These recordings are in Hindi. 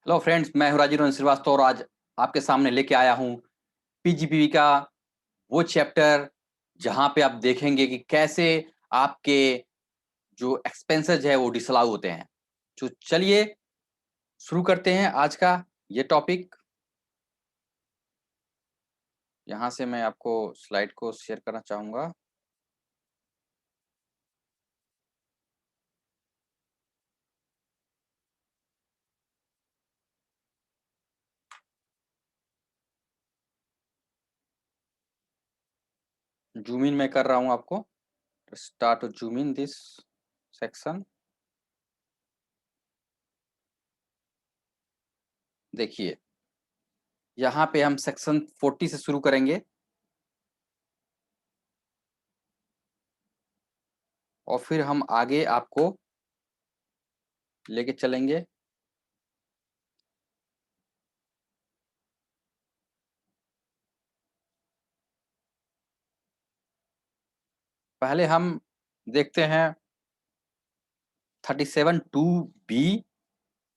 हेलो फ्रेंड्स, मैं हूं राजीव रंजन श्रीवास्तव और आज आपके सामने लेके आया हूं पीजीपीवी का वो चैप्टर जहां पे आप देखेंगे कि कैसे आपके जो एक्सपेंसेस है वो डिसअलाउ होते हैं। तो चलिए शुरू करते हैं आज का ये टॉपिक। यहां से मैं आपको स्लाइड को शेयर करना चाहूंगा। जूम इन मैं कर रहा हूं आपको। Start zoom in this section. देखिए, यहाँ पे हम सेक्शन 40 से शुरू करेंगे और फिर हम आगे आपको लेके चलेंगे। पहले हम देखते हैं 37 टू बी,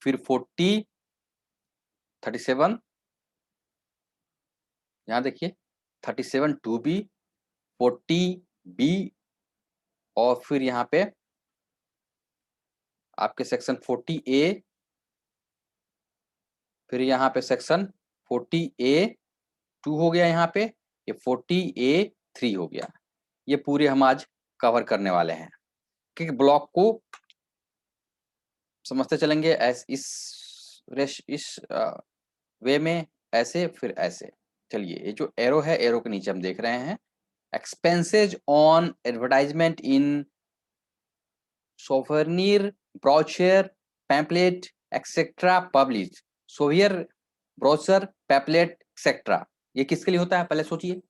फिर 40 37, यहाँ देखिए 37 टू बी, 40 बी और फिर यहाँ पे आपके सेक्शन 40 ए, फिर यहाँ पे सेक्शन 40 ए 2 हो गया, यहाँ पे ये 40 ए 3 हो गया। ये पूरे हम आज कवर करने वाले हैं कि ब्लॉक को समझते चलेंगे इस वे में, ऐसे फिर ऐसे। चलिए, ये जो एरो है, एरो के नीचे हम देख रहे हैं expenses on advertisement in souvenir, brochure, pamphlet etcetera publish. Souvenir, brochure, pamphlet etcetera, ये किसके लिए होता है पहले सोचिए।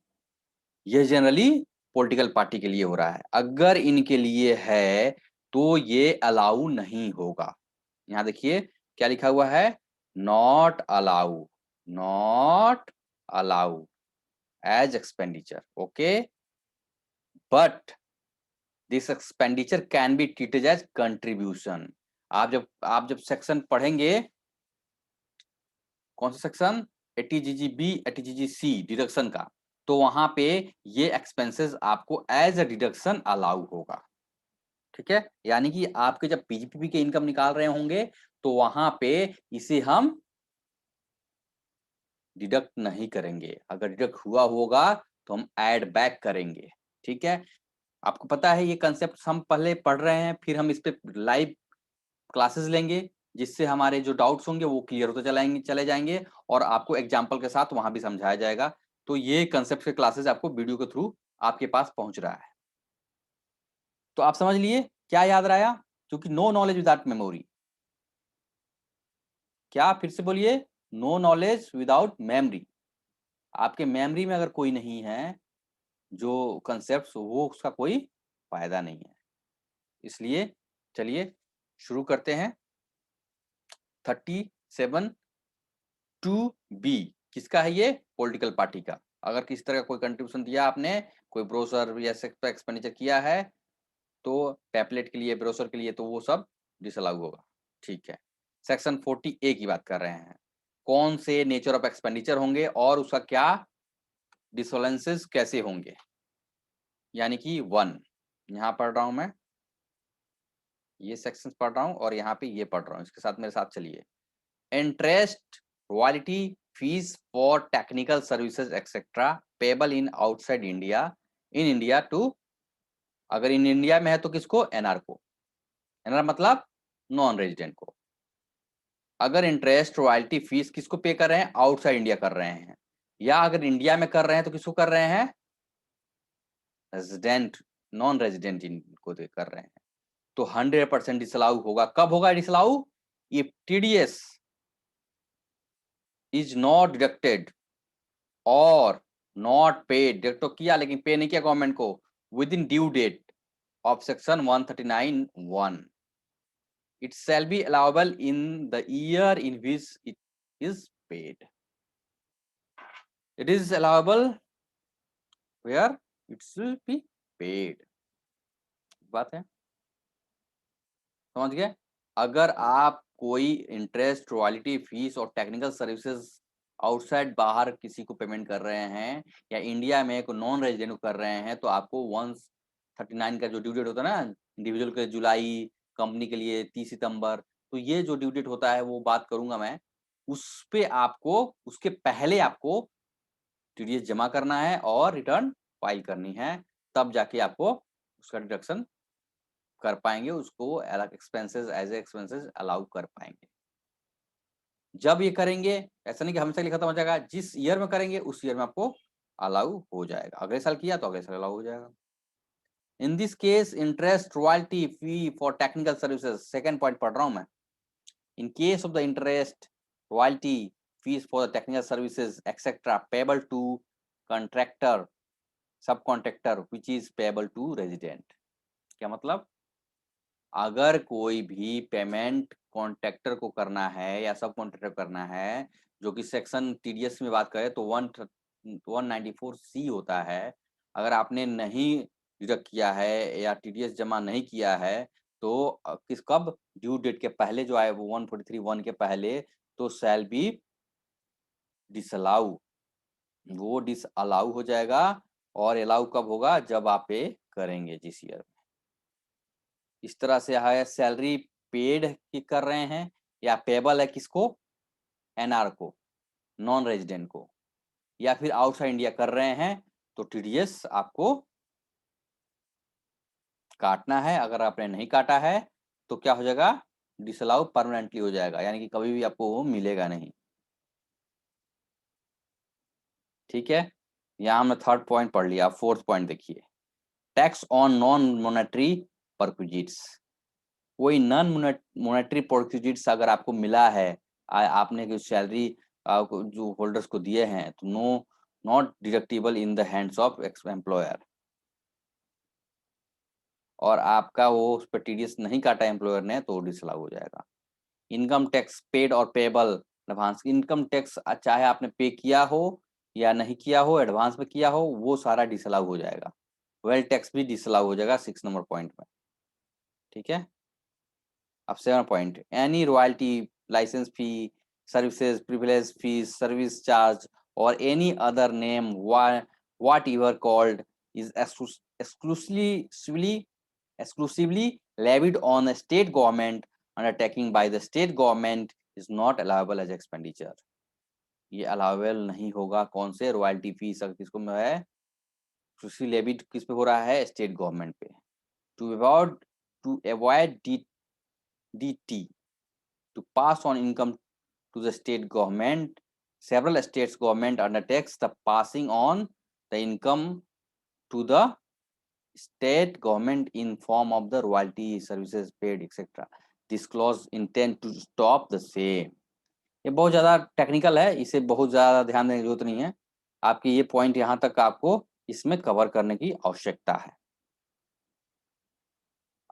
ये जनरली पॉलिटिकल पार्टी के लिए हो रहा है। अगर इनके लिए है तो ये अलाउ नहीं होगा। यहाँ देखिए क्या लिखा हुआ है, not allow, not allow as expenditure. Okay, but this expenditure can be treated as contribution. आप जब सेक्शन पढ़ेंगे, कौन सा section, eighty G G B, eighty G G C deduction का, तो वहां पे ये एक्सपेंसेस आपको एज अ डिडक्शन अलाउ होगा। ठीक है, यानी कि आपके जब पीजीपीपी के इनकम निकाल रहे होंगे तो वहां पे इसे हम डिडक्ट नहीं करेंगे। अगर डिडक्ट हुआ होगा तो हम ऐड बैक करेंगे। ठीक है, आपको पता है ये कंसेप्ट हम पहले पढ़ रहे हैं, फिर हम इस पे लाइव क्लासेस लेंगे जिससे हमारे जो डाउट्स होंगे वो क्लियर होते चले जाएंगे और आपको एग्जाम्पल के साथ वहां भी समझाया जाएगा। तो ये कंसेप्ट के क्लासेस आपको वीडियो के थ्रू आपके पास पहुंच रहा है। तो आप समझ लिए क्या याद रहा, क्योंकि नो नॉलेज विदाउट मेमोरी। क्या, फिर से बोलिए, नो नॉलेज विदाउट मेमोरी। आपके मेमोरी में अगर कोई नहीं है जो कंसेप्ट, वो उसका कोई फायदा नहीं है। इसलिए चलिए शुरू करते हैं। 37 टू बी किसका है, ये पॉलिटिकल पार्टी का। अगर किसी तरह का कोई कंट्रीब्यूशन दिया आपने, कोई ब्रोशर या एक्सपेंडिचर किया है, तो पैपलेट के लिए, ब्रोशर के लिए, तो वो सब डिसअलाउ होगा। ठीक है, सेक्शन 40 ए की बात कर रहे हैं, कौन से नेचर ऑफ एक्सपेंडिचर होंगे और उसका क्या डिसोलेंसेस कैसे होंगे। यानी कि 1, यहाँ पढ़ रहा हूं मैं, ये सेक्शन पढ़ रहा हूं और यहाँ पे ये पढ़ रहा हूं, इसके साथ मेरे साथ चलिए। Interest, royalty, fees for technical services etcetera payable in outside India, in India too, अगर इन इंडिया में है तो किसको, एनआर को। एनआर मतलब नॉन रेजिडेंट को। अगर इंटरेस्ट, रॉयल्टी, फीस किसको पे कर रहे हैं, आउटसाइड इंडिया कर रहे हैं, या अगर इंडिया में कर रहे हैं तो किसको कर रहे हैं, रेजिडेंट, नॉन रेजिडेंट इनको कर रहे हैं, तो 100% डिसअलाउ होगा। कब होगा disallow, if TDS is not deducted और नॉट पेड, डिडक्ट तो किया लेकिन पे नहीं किया गवर्नमेंट को, within due date of section 139(1), it shall be allowable in the year in which it is paid. It is allowable where it will be paid. बात है, समझ गए। अगर आप कोई इंटरेस्ट, रॉयल्टी, फीस और टेक्निकल सर्विसेज आउटसाइड बाहर किसी को पेमेंट कर रहे हैं या इंडिया में एक नॉन रेजिडेंट को कर रहे हैं तो आपको 139 का जो ड्यू डेट होता है ना, इंडिविजुअल के जुलाई, कंपनी के लिए 30 सितंबर, तो ये जो ड्यू डेट होता है वो बात करूंगा मैं, उस पे आपको उसके पहले आपको टीडीएस जमा करना है और रिटर्न फाइल करनी है, तब जाके आपको उसका डिडक्शन कर पाएंगे, उसको अलग expenses as a expenses allow कर पाएंगे। जब ये करेंगे, ऐसा नहीं कि हमेशा के लिए खत्म हो जाएगा, जिस ईयर में करेंगे उस ईयर में आपको अलाउ हो जाएगा। अगले साल किया तो अगले साल अलाउ हो जाएगा। In this case interest, royalty, fee for technical services, second point पढ़ रहा हूं मैं। In case of the interest, royalty, fees for the technical services etcetera payable to contractor, sub contractor which is payable to resident. क्या मतलब? अगर कोई भी पेमेंट कॉन्ट्रैक्टर को करना है या सब कॉन्ट्रैक्टर करना है, जो कि सेक्शन टीडीएस में बात करें तो 194C होता है, अगर आपने नहीं डिडक्ट किया है या टीडीएस जमा नहीं किया है तो किस कब ड्यू डेट के पहले जो आए वो 143(1) के पहले, तो शैल बी डिसअलाउ, वो डिसअलाउ हो जाएगा। और अलाउ कब होगा? जब आप पे करेंगे जिस ईयर। इस तरह से है सैलरी पेड कर रहे हैं या पेबल है किसको? एनआर को, नॉन रेजिडेंट को, या फिर आउटसाइड इंडिया कर रहे हैं तो टीडीएस आपको काटना है। अगर आपने नहीं काटा है तो क्या हो जाएगा? डिसअलाउ परमानेंटली हो जाएगा, यानी कि कभी भी आपको वो मिलेगा नहीं। ठीक है, यहाँ हमने थर्ड पॉइंट पढ़ लिया। फोर्थ पॉइंट देखिए, tax on non monetary perquisites. कोई नॉन मोनेटरी परक्विजिट्स अगर आपको मिला है, आपने जो सैलरी जो होल्डर्स को दिए हैं, तो no not deductible in the hands of employer, और आपका वो उस पर टीडीएस नहीं काटा एम्प्लॉयर ने तो डिसअलाउ हो जाएगा। इनकम टैक्स पेड और पेबल एडवांस, इनकम टैक्स चाहे आपने पे किया हो या नहीं किया हो, एडवांस में किया हो, वो सारा डिसअलाउ हो जाएगा। वेल्थ टैक्स भी डिसअलाउ हो जाएगा 6 नंबर पॉइंट में। ठीक है, अब 7 point, any royalty, licence fee, services privilege fees, service charge और any other name what ever called is exclusively levied on a state government undertaking by the state government is not allowable as expenditure। ये अलाउेबल नहीं होगा। कौन से? रॉयल्टी फीस अगर किसको में है, लेविड किस पे हो रहा है? State government pay. To avoid DT to pass on income to the state government, several states government undertakes the passing on the income to the state government in form of the royalty, services paid, etc. This clause intend to stop the same। ये बहुत ज़्यादा टेक्निकल है, इसे बहुत ज़्यादा ध्यान देने की जरूरत नहीं है। आपके ये पॉइंट यहाँ तक आपको इसमें कवर करने की आवश्यकता है।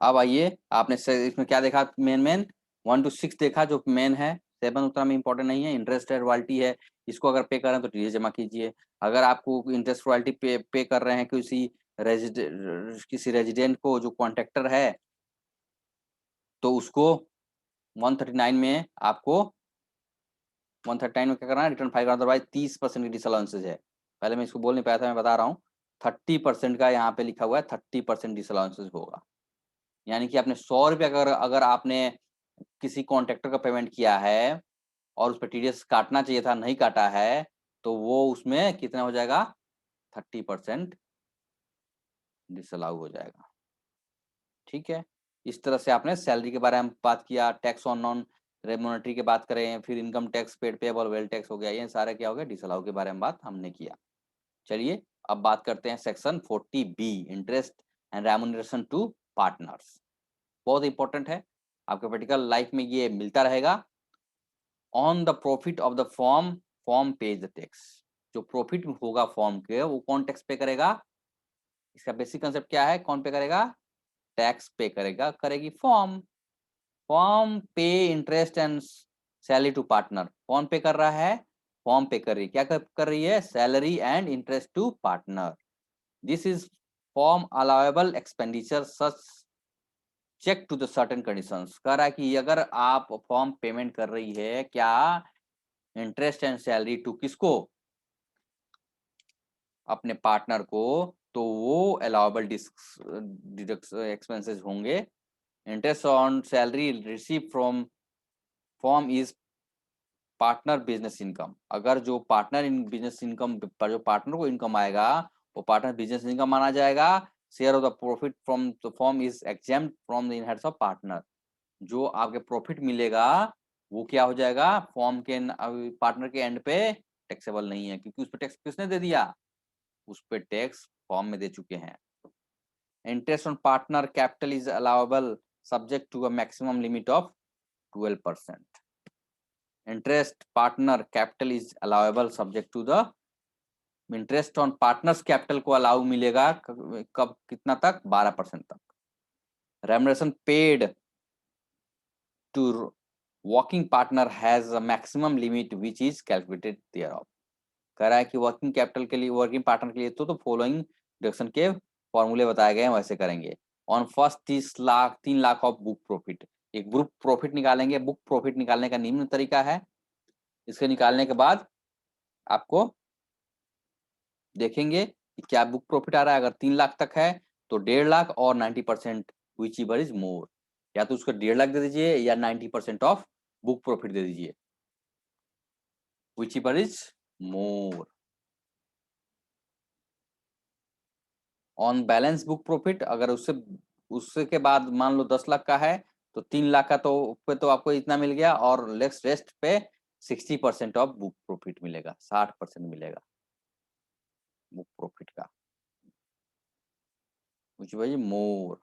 अब आइए, आपने इसमें क्या देखा? मेन 1 to 6 देखा जो मेन है। 7 उतना में इंपॉर्टेंट नहीं है। इंटरेस्ट है, रॉयल्टी है, इसको अगर पे कर रहे हैं तो टीडीएस जमा कीजिए। अगर आपको इंटरेस्ट रॉयल्टी पे कर रहे हैं किसी रेजिडेंट को जो कॉन्ट्रैक्टर है, तो उसको 139 में आपको 139 में क्या करना है? रिटर्न फाइल करना। अदरवाइज 30% की डिसअलाउंसेज है। पहले मैं इसको बोल नहीं पाया था, मैं बता रहा हूँ। 30% का यहाँ पे लिखा हुआ है, 30% डिसअलाउंसेज होगा। यानी कि आपने 100 रुपये अगर आपने किसी कॉन्ट्रैक्टर का पेमेंट किया है और उस पर टीडीएस काटना चाहिए था, नहीं काटा है, तो वो उसमें कितना हो जाएगा? 30% डिसअलाउ हो जाएगा। ठीक है, इस तरह से आपने सैलरी के बारे में बात किया, टैक्स ऑन नॉन रेम्युनरेटरी की बात करें, फिर income tax, paid payable, wealth tax हो गया, ये सारे क्या हो गया? डिसअलाउ के बारे में बात हमने किया। चलिए अब बात करते हैं section 40B, interest and remuneration to partners. बहुत इंपॉर्टेंट है, आपके प्रैक्टिकल लाइफ में ये मिलता रहेगा। On the profit of the firm pays the tax. जो प्रॉफिट होगा फॉर्म के, वो कौन टैक्स पे करेगा? इसका बेसिक कंसेप्ट क्या है? कौन पे करेगा? टैक्स पे करेगा, करेगी firm. Firm pay interest and salary to partner. कौन पे कर रहा है? फॉर्म पे कर रही है। क्या कर रही है? Salary and interest to partner. This is firm allowable expenditure check to the certain conditions. कह रहा है कि अगर आप फॉर्म पेमेंट कर रही है क्या इंटरेस्ट एंड सैलरी टू किसको, अपने पार्टनर को, तो वो अलाउबल एक्सपेंसेस होंगे। Interest on salary receive from form is partner business income. अगर जो पार्टनर इन बिजनेस इनकम पर जो पार्टनर को इनकम आएगा वो पार्टनर बिजनेस इनकम माना जाएगा। Share of the profit from the form is exempt from the inheritance of partner. जो आपके प्रॉफिट मिलेगा वो क्या हो जाएगा, फॉर्म के पार्टनर के एंड पे टैक्सेबल नहीं है, क्योंकि उस पर टैक्स किसने दे दिया, उस पर टैक्स फॉर्म में दे चुके हैं। Interest on partner capital is allowable subject to a maximum limit of 12%। Interest partner capital is allowable subject to the, interest on partners capital को अलाउ मिलेगा कब कितना तक, 12% तक। Remuneration paid to working partner has a maximum limit which is calculated thereof. कह रहा है कि वर्किंग कैपिटल के लिए, वर्किंग पार्टनर के लिए तो फॉलोइंग डिडक्शन के फॉर्मूले बताए गए हैं, वैसे करेंगे। On first 30 lakh 3 lakh of book profit, एक बुक प्रॉफिट निकालेंगे। बुक प्रॉफिट निकालने का निम्न तरीका है, इसके निकालने के बाद आपको देखेंगे कि क्या बुक प्रॉफिट आ रहा है। अगर 3 लाख तक है तो 1.5 लाख और 90% विच एवर इज मोर, या तो उसको 1.5 लाख दे दीजिए या 90% ऑफ बुक प्रॉफिट दे दीजिए, which ever is more. On balance book profit, अगर उससे उससे के बाद मान लो 10 लाख का है तो 3 लाख का तो पे तो आपको इतना मिल गया, और लेस रेस्ट पे 60% ऑफ बुक प्रॉफिट मिलेगा, 60% मिलेगा बुक प्रॉफिट का, विच वाज मोर।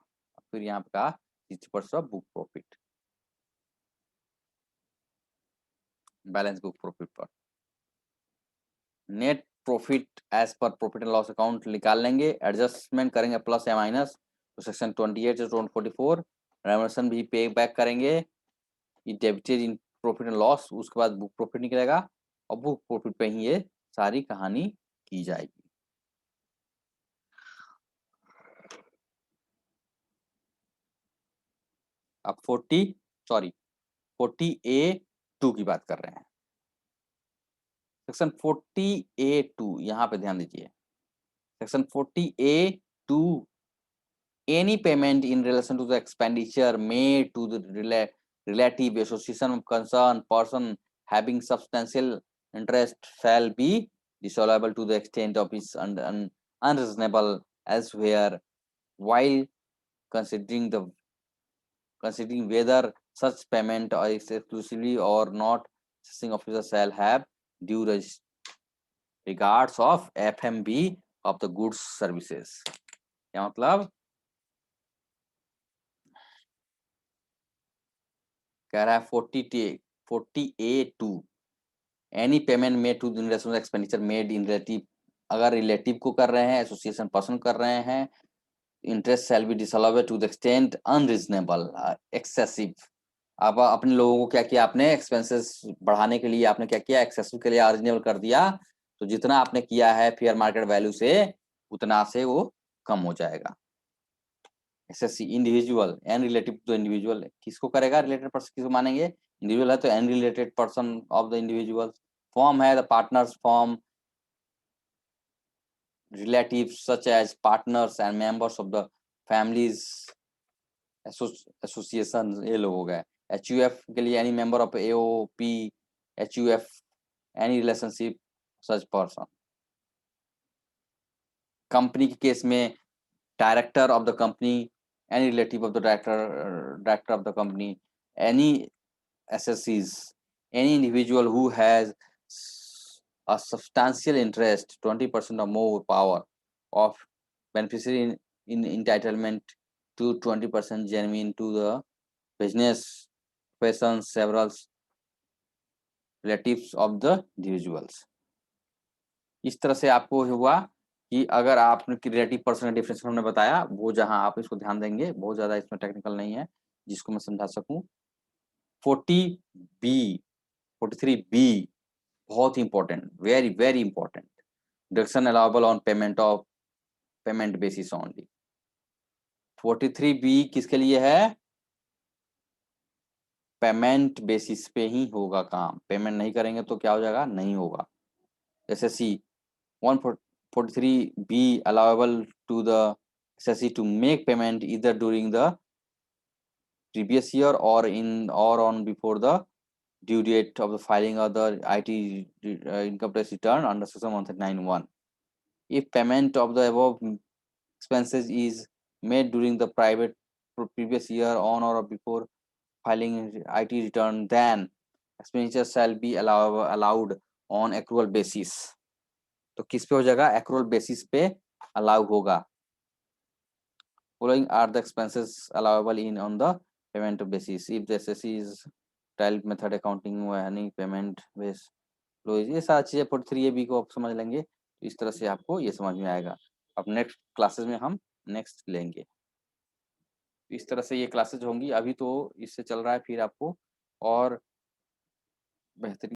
फिर यहाँ पे कहा 60% of book profit balance book profit पर। Net profit as per profit and loss account निकाल लेंगे, एडजस्टमेंट करेंगे प्लस या माइनस, तो सेक्शन 28 से 44 रेमर्सन भी पे बैक करेंगे, debited in profit and loss, उसके बाद बुक प्रॉफिट निकलेगा और बुक प्रॉफिट पे ही ये सारी कहानी की जाएगी। अब 40A2 की बात कर रहे हैं। सेक्शन 40A2 यहाँ पे ध्यान दीजिए। Section 40A2, any payment in relation to the expenditure made to the relative association of concerned person having substantial interest shall be disallowable to the extent of its unreasonable elsewhere, while considering whether such payment is exclusively or not, assessing officer shall have due regards of FMB of the goods services। क्या मतलब, कह रहा है 40A2, any payment made to relation expenditure made in relative, अगर रिलेटिव को कर रहे हैं, एसोसिएशन पर्सन कर रहे हैं, interest shall be disallowed to the extent unreasonable excessive. अब अपने लोगों को क्या किया आपने, एक्सपेंसेस बढ़ाने के लिए आपने क्या किया, एक्सेसिव के लिए अनरीजनेबल कर दिया, तो जितना आपने किया है फेयर मार्केट वैल्यू से उतना से वो कम हो जाएगा। SSC individual and relative to individual किसको करेगा, रिलेटेड पर्सन किसको मानेंगे, इंडिविजुअल है तो and related person of the individual. Form है the partners form, relatives such as partners and members of the families association, ये लोग हो गए। HUF के लिए any member of AOP HUF, any relationship such person. Company के केस में director of the company, any relative of the director of the company, any assessees, any individual who has a substantial interest, 20% or more power of beneficiary in entitlement to 20% genuine to the business persons, several relatives of the individuals। इस तरह से आपको हुआ कि अगर आपने रिलेटिव पर्सन का डिफरेंस हमने बताया, वो जहां आप इसको ध्यान देंगे, बहुत ज्यादा इसमें टेक्निकल नहीं है जिसको मैं समझा सकूं। 43B बहुत ही important, very very important, deduction allowable on payment of payment basis only. 43B किसके लिए है, पेमेंट बेसिस पे ही होगा काम, पेमेंट नहीं करेंगे तो क्या हो जाएगा, नहीं होगा। जैसे सी 143B allowable to the SSE to make payment either during the previous year or on before the due date of the filing of the IT income tax return under section 139(1). If payment of the above expenses is made during the previous year on or before filing IT return, then expenditure shall be allowed on accrual basis। तो किस पे हो जाएगा, accrual basis पे allow होगा। Following are the expenses allowable in on the payment basis if the SSE is tiled method accounting any payment base लो, ये सारी चीजें 43AB को आप समझ लेंगे, इस तरह से आपको ये समझ में आएगा। अब नेक्स्ट क्लासेस में हम नेक्स्ट लेंगे, इस तरह से ये क्लासेस होंगी। अभी तो इससे चल रहा है, फिर आपको और बेहतरीन